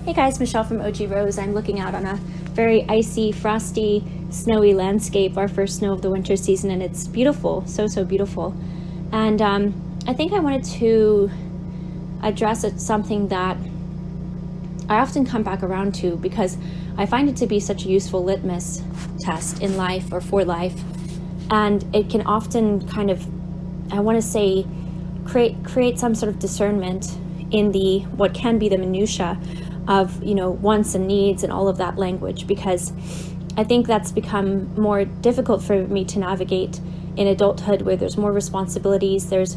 Hey guys, Michelle from OG Rose. I'm looking out on a very icy, frosty, snowy landscape, our first snow of the winter season, and it's beautiful, so beautiful. And I think I wanted to address something that I often come back around to because I find it to be such a useful litmus test in life or for life. And it can often kind of, I want to say, create some sort of discernment in the what can be the minutia of, wants and needs and all of that language, because I think that's become more difficult for me to navigate in adulthood, where there's more responsibilities, there's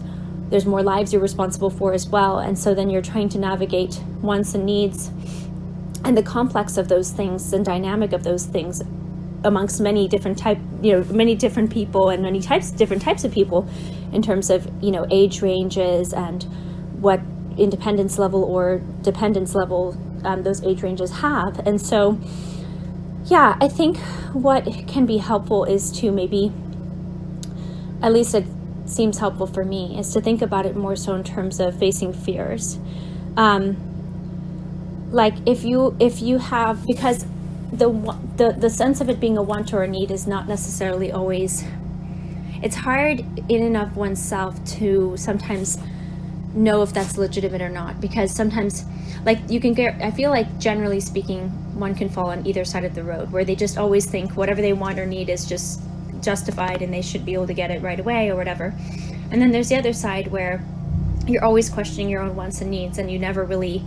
more lives you're responsible for as well. And so then you're trying to navigate wants and needs and the complex of those things and dynamic of those things amongst many different many different people and different types of people in terms of, age ranges and what independence level or dependence level those age ranges have. And so, I think what can be helpful is to maybe, at least it seems helpful for me, is to think about it more so in terms of facing fears. Like if you have, because the sense of it being a want or a need is not necessarily always, it's hard in and of oneself to sometimes know if that's legitimate or not, because sometimes, like, you can get, I feel like generally speaking, one can fall on either side of the road, where they just always think whatever they want or need is just justified and they should be able to get it right away or whatever. And then there's the other side where you're always questioning your own wants and needs, and you never really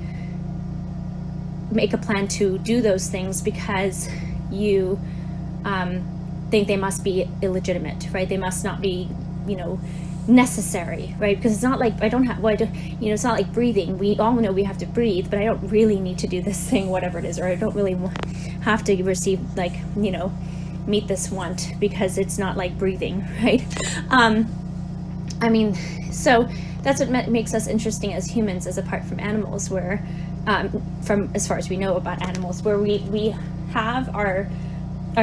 make a plan to do those things because you think they must be illegitimate, right? They must not be, necessary, right? Because it's not like it's not like breathing. We all know we have to breathe, but I don't really need to do this thing, whatever it is, or I don't really have to receive, meet this want, because it's not like breathing, right? So that's what makes us interesting as humans, as apart from animals, where from as far as we know about animals, where we have our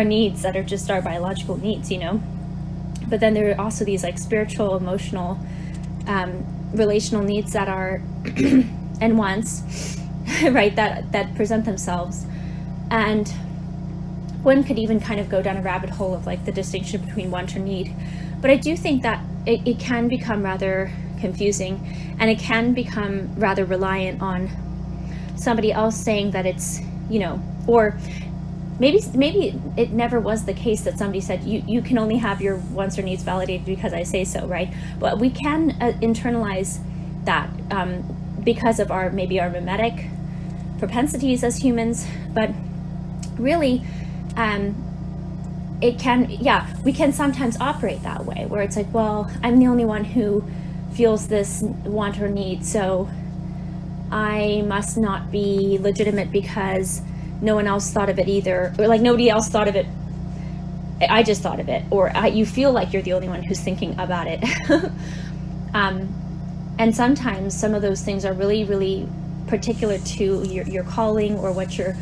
needs that are just our biological needs, but then there are also these spiritual, emotional, relational needs that are and wants, right, that present themselves. And one could even kind of go down a rabbit hole of the distinction between want or need. But I do think that it can become rather confusing, and it can become rather reliant on somebody else saying that it's, or maybe it never was the case that somebody said you can only have your wants or needs validated because I say so, right? But we can internalize that because of our mimetic propensities as humans. But really, we can sometimes operate that way, where it's like, well, I'm the only one who feels this want or need, so I must not be legitimate because no one else thought of it either, or nobody else thought of it, I just thought of it, or you feel like you're the only one who's thinking about it. And sometimes some of those things are really, really particular to your calling, or what your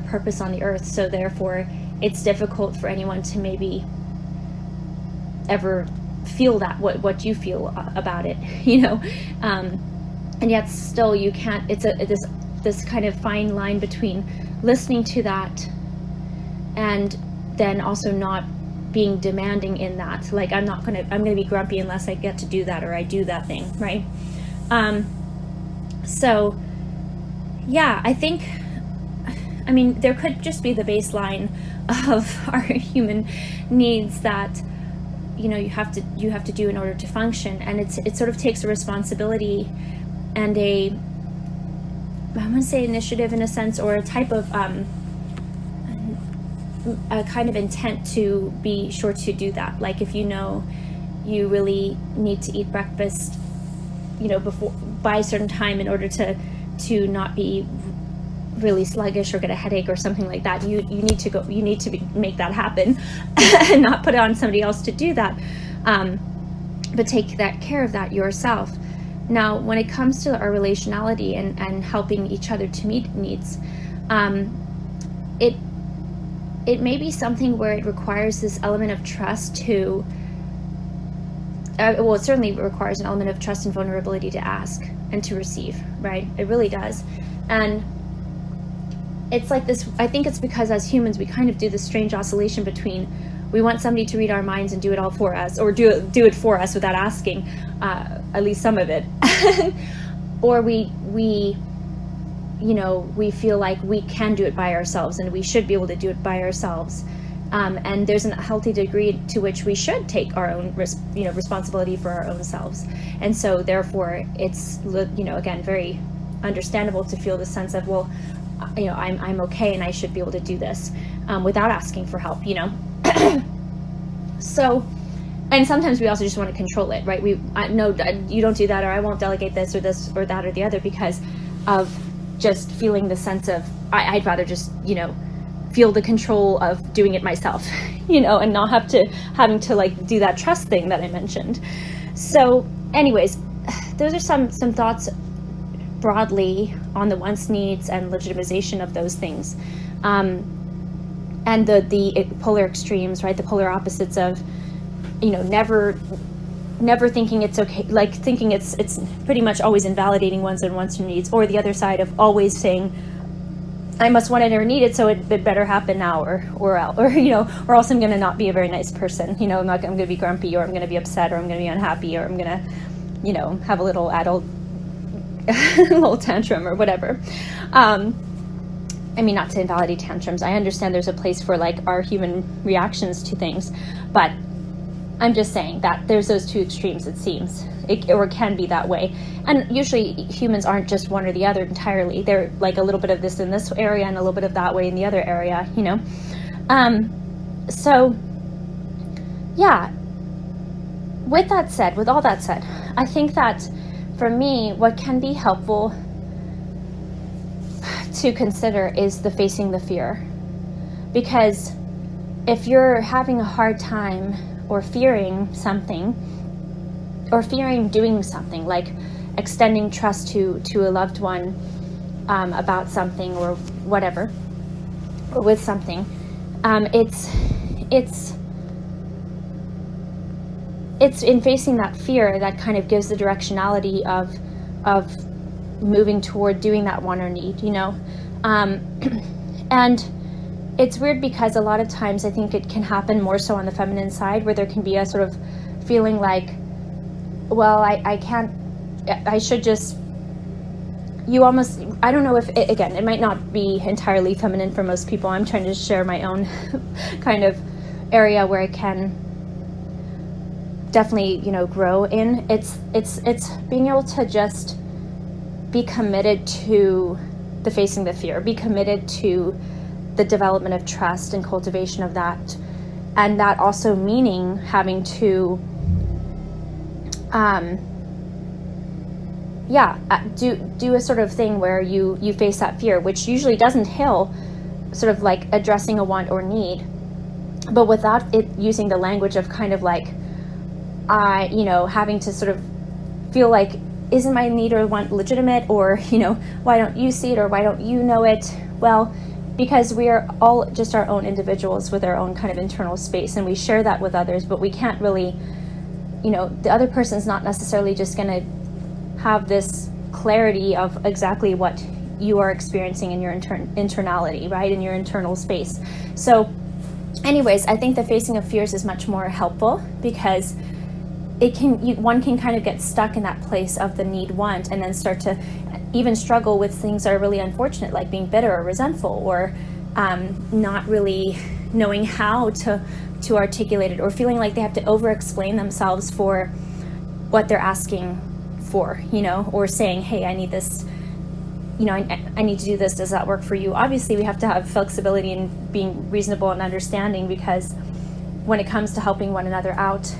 purpose on the earth. So therefore it's difficult for anyone to maybe ever feel that what you feel about it, and yet still you can't. It's this kind of fine line between listening to that and then also not being demanding in that, I'm gonna be grumpy unless I get to do that, or I do that thing, right? So I think, there could just be the baseline of our human needs that you have to do in order to function, and it sort of takes a responsibility and I want to say initiative in a sense, or a type of a kind of intent to be sure to do that. Like if you really need to eat breakfast before by a certain time in order to not be really sluggish or get a headache or something like that, you need to make that happen and not put it on somebody else to do that, but take that care of that yourself. Now, when it comes to our relationality and helping each other to meet needs, it may be something where it requires this element of trust to, it certainly requires an element of trust and vulnerability to ask and to receive, right? It really does. And it's like this, I think it's because as humans, we kind of do this strange oscillation between, we want somebody to read our minds and do it all for us, or do it for us without asking, at least some of it. Or we feel like we can do it by ourselves and we should be able to do it by ourselves. And there's a healthy degree to which we should take our own responsibility for our own selves. And so therefore it's, again, very understandable to feel the sense of, well, I'm okay and I should be able to do this without asking for help, So, and sometimes we also just want to control it, right? No, you don't do that, or I won't delegate this or that or the other, because of just feeling the sense of, I'd rather just, feel the control of doing it myself, and not having to like do that trust thing that I mentioned. So anyways, those are some thoughts broadly on the wants, needs, and legitimization of those things. And the polar extremes, right? The polar opposites of, never thinking it's okay, like thinking it's pretty much always invalidating one's and wants and needs, or the other side of always saying, I must want it or need it, so it better happen now, or else I'm going to not be a very nice person. I'm going to be grumpy, or I'm going to be upset, or I'm going to be unhappy, or I'm going to, have a little adult little tantrum or whatever. Not to invalidate tantrums. I understand there's a place for like our human reactions to things, but I'm just saying that there's those two extremes, it seems, or can be that way. And usually humans aren't just one or the other entirely. They're like a little bit of this in this area and a little bit of that way in the other area, So, yeah, with all that said, I think that for me, what can be helpful to consider is the facing the fear. Because if you're having a hard time or fearing something, or fearing doing something, like extending trust to a loved one about something or whatever, or with something, it's in facing that fear that kind of gives the directionality of moving toward doing that want or need, and it's weird because a lot of times I think it can happen more so on the feminine side, where there can be a sort of feeling like, well, I should just, I don't know if, again, it might not be entirely feminine for most people. I'm trying to share my own kind of area where I can definitely, grow in. It's being able to just be committed to the facing the fear, be committed to the development of trust and cultivation of that. And that also meaning having to do a sort of thing where you face that fear, which usually doesn't entail sort of like addressing a want or need, but without it using the language of kind of like, having to sort of feel like, isn't my need or want legitimate, or, why don't you see it, or why don't you know it? Well, because we are all just our own individuals with our own kind of internal space, and we share that with others, but we can't really, the other person's not necessarily just going to have this clarity of exactly what you are experiencing in your internality, right, in your internal space. So anyways, I think the facing of fears is much more helpful, because one can kind of get stuck in that place of the need want, and then start to even struggle with things that are really unfortunate, like being bitter or resentful, or not really knowing how to articulate it, or feeling like they have to over explain themselves for what they're asking for, or saying, hey, I need this, I need to do this, does that work for you? Obviously we have to have flexibility and being reasonable and understanding, because when it comes to helping one another out,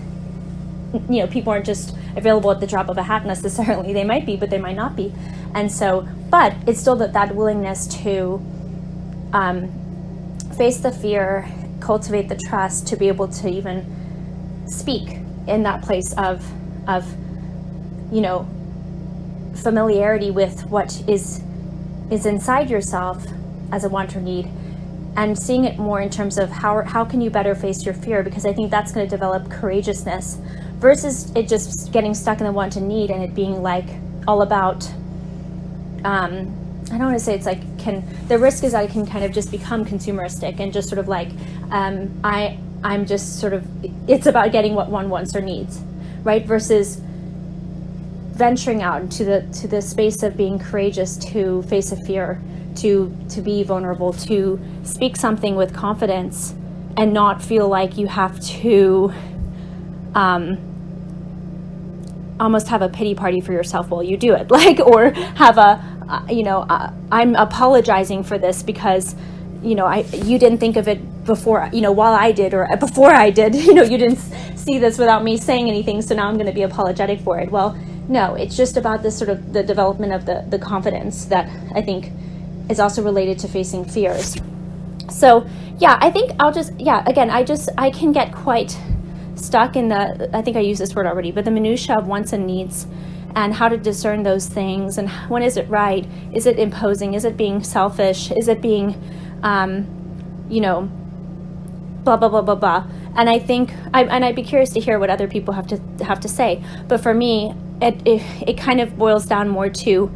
people aren't just available at the drop of a hat necessarily. They might be, but they might not be. And so, but it's still that willingness to face the fear, cultivate the trust, to be able to even speak in that place of familiarity with what is inside yourself as a want or need, and seeing it more in terms of how can you better face your fear, because I think that's going to develop courageousness, versus it just getting stuck in the want and need, and it being like all about I don't want to say it's like the risk is that it can kind of just become consumeristic and just sort of like I'm just sort of, it's about getting what one wants or needs, right? Versus venturing out into the space of being courageous to face a fear, to be vulnerable, to speak something with confidence, and not feel like you have to almost have a pity party for yourself while you do it, like, or have I'm apologizing for this because you didn't think of it before, while I did, or before I did, you didn't see this without me saying anything, so now I'm going to be apologetic for it. Well, no, it's just about this sort of the development of the confidence that I think is also related to facing fears. So yeah, I think I can get quite stuck in I think I used this word already, but the minutia of wants and needs, and how to discern those things, and when is it right? Is it imposing? Is it being selfish? Is it being, blah, blah, blah, blah, blah. And I think, I'd be curious to hear what other people have to say. But for me, it kind of boils down more to,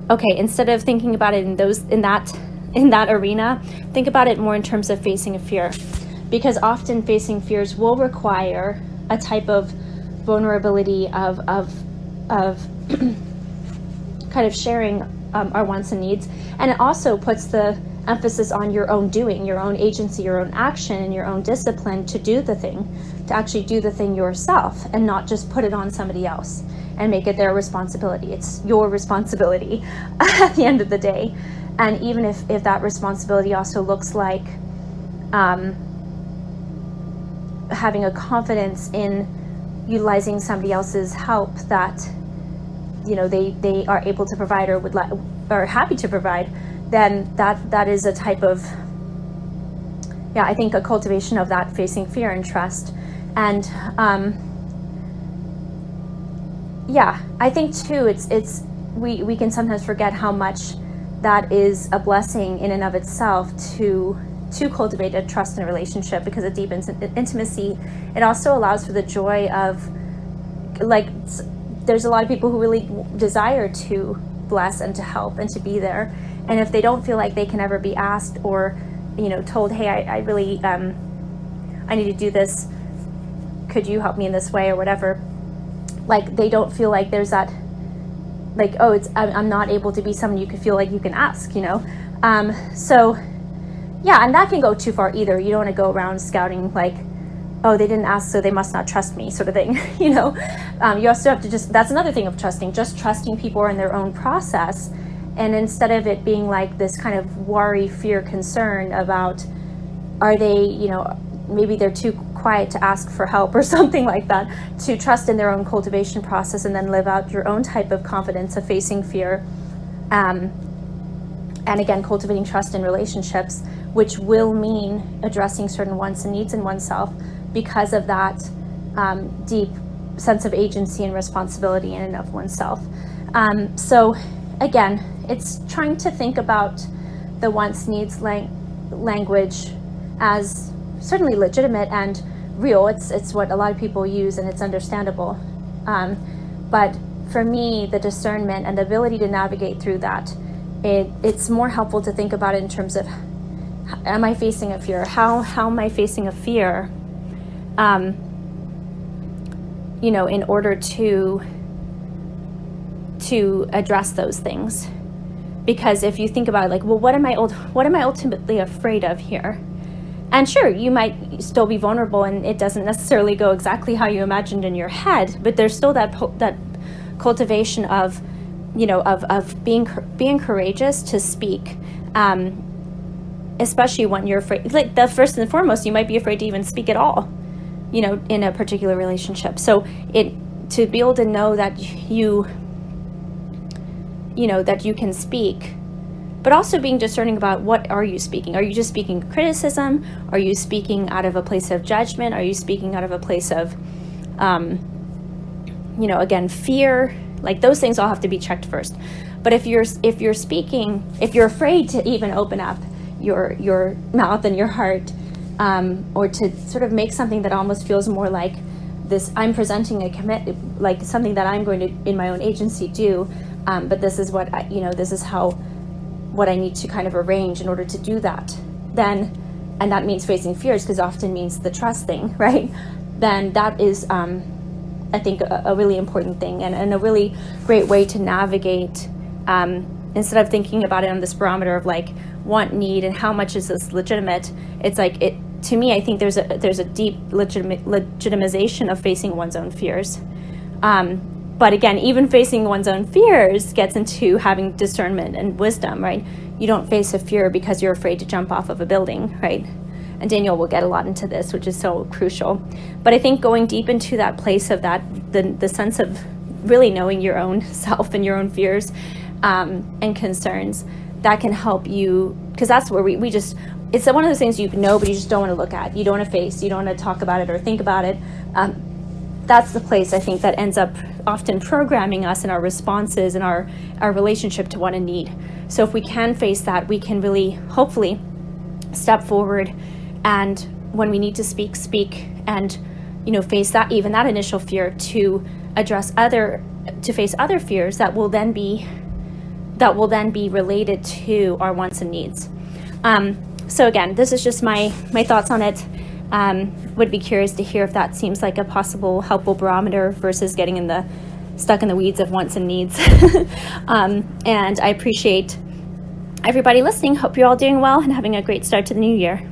okay, instead of thinking about it in that arena, think about it more in terms of facing a fear, because often facing fears will require a type of vulnerability of kind of sharing our wants and needs, and it also puts the emphasis on your own doing, your own agency, your own action, and your own discipline to actually do the thing yourself, and not just put it on somebody else and make it their responsibility. It's your responsibility at the end of the day. And even if that responsibility also looks like having a confidence in utilizing somebody else's help that they are able to provide or are happy to provide, then that is a type of, I think, a cultivation of that facing fear and trust. And I think too, it's we can sometimes forget how much that is a blessing in and of itself to cultivate a trust in a relationship, because it deepens intimacy. It also allows for the joy of, like, there's a lot of people who really desire to bless and to help and to be there, and if they don't feel like they can ever be asked or told, hey, I really I need to do this, could you help me in this way or whatever, like they don't feel like there's that, like, oh, I'm not able to be someone you can feel like you can ask, so yeah, and that can go too far either. You don't want to go around scouting like, oh, they didn't ask, so they must not trust me, sort of thing. You also have to that's another thing of trusting people in their own process. And instead of it being like this kind of worry, fear, concern about, are they, maybe they're too quiet to ask for help or something like that, to trust in their own cultivation process and then live out your own type of confidence of facing fear. And again, cultivating trust in relationships, which will mean addressing certain wants and needs in oneself because of that deep sense of agency and responsibility in and of oneself. So again, it's trying to think about the wants, needs language as certainly legitimate and real. It's what a lot of people use, and it's understandable. But for me, the discernment and the ability to navigate through that, it's more helpful to think about it in terms of, am I facing a fear? How am I facing a fear? In order to address those things. Because if you think about it, like, well, what am I ultimately afraid of here? And sure, you might still be vulnerable, and it doesn't necessarily go exactly how you imagined in your head, but there's still that cultivation of, of being courageous to speak, especially when you're afraid. Like, the first and foremost, you might be afraid to even speak at all, in a particular relationship. So to be able to know that that you can speak, but also being discerning about, what are you speaking? Are you just speaking criticism? Are you speaking out of a place of judgment? Are you speaking out of a place of, again, fear? Like, those things all have to be checked first. But if you're speaking, if you're afraid to even open up your mouth and your heart, or to sort of make something that almost feels more like this, I'm presenting like something that I'm going to, in my own agency, do, but this is what this is how what I need to kind of arrange in order to do that, then, and that means facing fears, because often means the trust thing, right? Then that is, I think, a really important thing, and a really great way to navigate, instead of thinking about it on this barometer of like want, need, and how much is this legitimate. It's like, it, to me, I think there's a deep legitimization of facing one's own fears. But again, even facing one's own fears gets into having discernment and wisdom, right? You don't face a fear because you're afraid to jump off of a building, right? And Daniel will get a lot into this, which is so crucial. But I think going deep into that place of that, the sense of really knowing your own self and your own fears and concerns, that can help you, because that's where we just, it's one of those things you know, but you just don't want to look at. You don't want to face, you don't want to talk about it or think about it. That's the place, I think, that ends up often programming us in our responses and our relationship to what a need. So if we can face that, we can really, hopefully, step forward, and when we need to speak, and, you know, face that, even that initial fear, to face other fears that will then be related to our wants and needs. So again, this is just my thoughts on it. Would be curious to hear if that seems like a possible helpful barometer versus getting stuck in the weeds of wants and needs. And I appreciate everybody listening. Hope you're all doing well and having a great start to the new year.